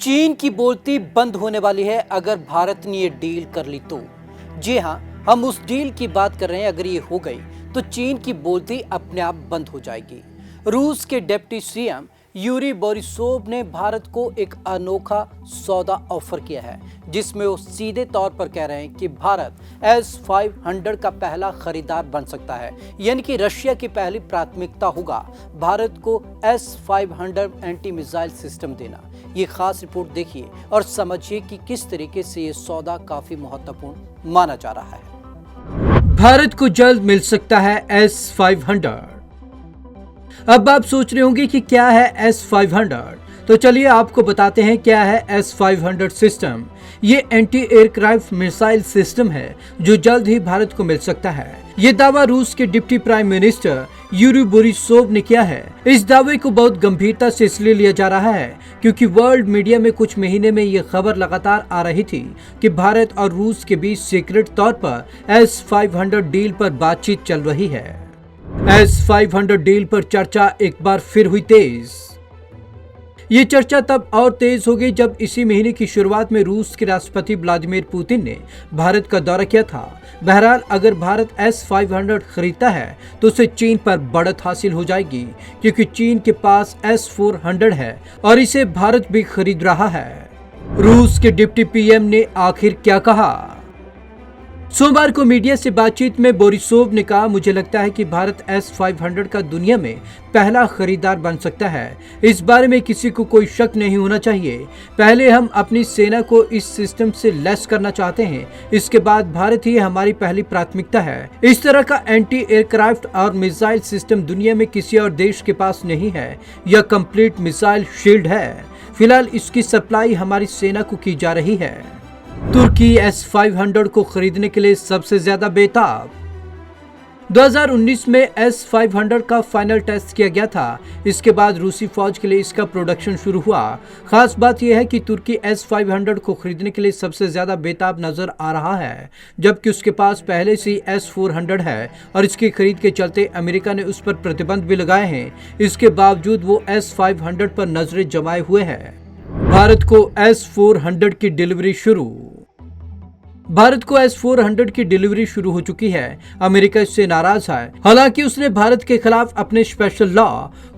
चीन की बोलती बंद होने वाली है अगर भारत ने ये डील कर ली तो। जी हां, हम उस डील की बात कर रहे हैं। अगर ये हो गई तो चीन की बोलती अपने आप बंद हो जाएगी। रूस के डिप्टी सीएम यूरी बोरिसोव ने भारत को एक अनोखा सौदा ऑफर किया है, जिसमें वो सीधे तौर पर कह रहे हैं कि भारत S-500 का पहला खरीदार बन सकता है। यानी कि रशिया की पहली प्राथमिकता होगा भारत को S-500 एंटी मिसाइल सिस्टम देना। ये खास रिपोर्ट देखिए और समझिए कि किस तरीके से ये सौदा काफी महत्वपूर्ण माना जा रहा है। भारत को जल्द मिल सकता है S-500। अब आप सोच रहे होंगे कि क्या है S-500, तो चलिए आपको बताते हैं क्या है S-500 सिस्टम। ये एंटी एयरक्राफ्ट मिसाइल सिस्टम है जो जल्द ही भारत को मिल सकता है। ये दावा रूस के deputy prime minister Yuri Borisov ने किया है। इस दावे को बहुत गंभीरता से इसलिए लिया जा रहा है क्योंकि वर्ल्ड मीडिया में कुछ महीने में ये खबर लगातार आ रही थी कि भारत और रूस के बीच सीक्रेट तौर पर S-500 डील पर बातचीत चल रही है। S-500 डील पर चर्चा एक बार फिर हुई तेज। ये चर्चा तब और तेज हो गई जब इसी महीने की शुरुआत में रूस के राष्ट्रपति व्लादिमीर पुतिन ने भारत का दौरा किया था। बहरहाल अगर भारत S-500 खरीदता है तो उसे चीन पर बढ़त हासिल हो जाएगी क्योंकि चीन के पास S-400 है और इसे भारत भी खरीद रहा है। रूस के डिप्टी पीएम ने आखिर क्या कहा? सोमवार को मीडिया से बातचीत में बोरिसोव ने कहा, मुझे लगता है कि भारत S-500 का दुनिया में पहला खरीदार बन सकता है। इस बारे में किसी को कोई शक नहीं होना चाहिए। पहले हम अपनी सेना को इस सिस्टम से लैस करना चाहते हैं, इसके बाद भारत ही हमारी पहली प्राथमिकता है। इस तरह का एंटी एयरक्राफ्ट और मिसाइल सिस्टम दुनिया में किसी और देश के पास नहीं है। यह कंप्लीट मिसाइल शील्ड है। फिलहाल इसकी सप्लाई हमारी सेना को की जा रही है। तुर्की S-500 को खरीदने के लिए सबसे ज्यादा बेताब। 2019 में S-500 का फाइनल टेस्ट किया गया था। इसके बाद रूसी फौज के लिए इसका प्रोडक्शन शुरू हुआ। खास बात यह है कि तुर्की S-500 को खरीदने के लिए सबसे ज्यादा बेताब नजर आ रहा है, जबकि उसके पास पहले से S-400 है और इसकी खरीद के चलते अमेरिका ने उस पर प्रतिबंध भी लगाए हैं। इसके बावजूद वो S-500 पर नजरें जमाए हुए है। भारत को S-400 की डिलीवरी शुरू। भारत को S-400 की डिलीवरी शुरू हो चुकी है। अमेरिका इससे नाराज है। हालांकि उसने भारत के खिलाफ अपने special law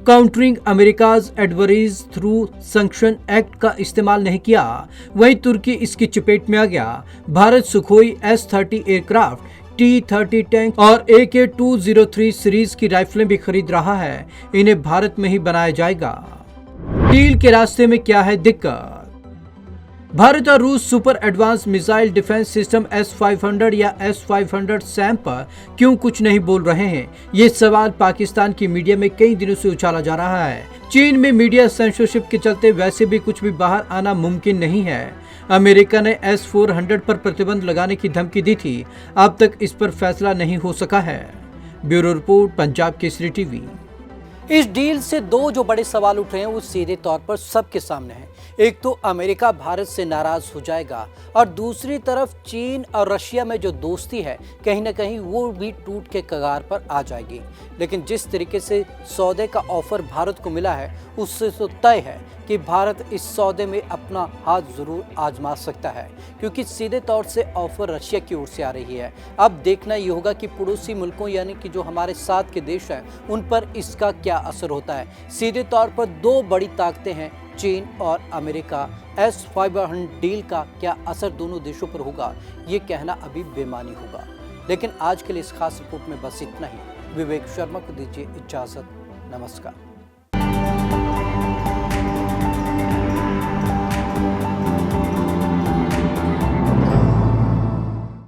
countering America's adversaries through sanction act का इस्तेमाल नहीं किया। वहीं तुर्की इसकी चपेट में आ गया। Bharat Sukhoi S-30 aircraft, T-30 tank और AK-203 सीरीज की राइफलें भी खरीद रहा है। इन्हें भारत में ही बनाया जाएगा। डील के रास्ते में क्या है दिक्कत? भारत और रूस super advance missile defence system S-500 या S-500 सैम पर क्यों कुछ नहीं बोल रहे हैं? ये सवाल पाकिस्तान की मीडिया में कई दिनों से उछाला जा रहा है। चीन में मीडिया सेंसरशिप के चलते वैसे भी कुछ भी बाहर आना मुमकिन नहीं है। अमेरिका ने S-400 पर प्रतिबंध लगाने की धमकी दी थी। अब तक इस पर फैसला नहीं हो सका है। Bureau report, Punjab Kesari TV. इस डील से दो जो बड़े सवाल उठ रहे हैं वो सीधे तौर पर सबके सामने हैं। एक तो अमेरिका भारत से नाराज हो जाएगा और दूसरी तरफ चीन और रशिया में जो दोस्ती है कहीं ना कहीं वो भी टूट के कगार पर आ जाएगी। लेकिन जिस तरीके से सौदे का ऑफर भारत को मिला है उससे तो तय है कि भारत इस सौदे में अपना हाथ जरूर आजमा सकता है, क्योंकि सीधे तौर से ऑफर रशिया की ओर से आ रही है। अब देखना ये होगा कि पड़ोसी मुल्कों यानी कि जो हमारे साथ के देश हैं उन पर इसका क्या असर होता है। सीधे तौर पर दो बड़ी ताकतें हैं, चीन और अमेरिका। S-500 डील का क्या असर दोनों देशों पर होगा ये कहना अभी बेमानी होगा। लेकिन आज के लिए इस खास रिपोर्ट में बस इतना ही। विवेक शर्मा को दीजिए इजाजत। नमस्कार।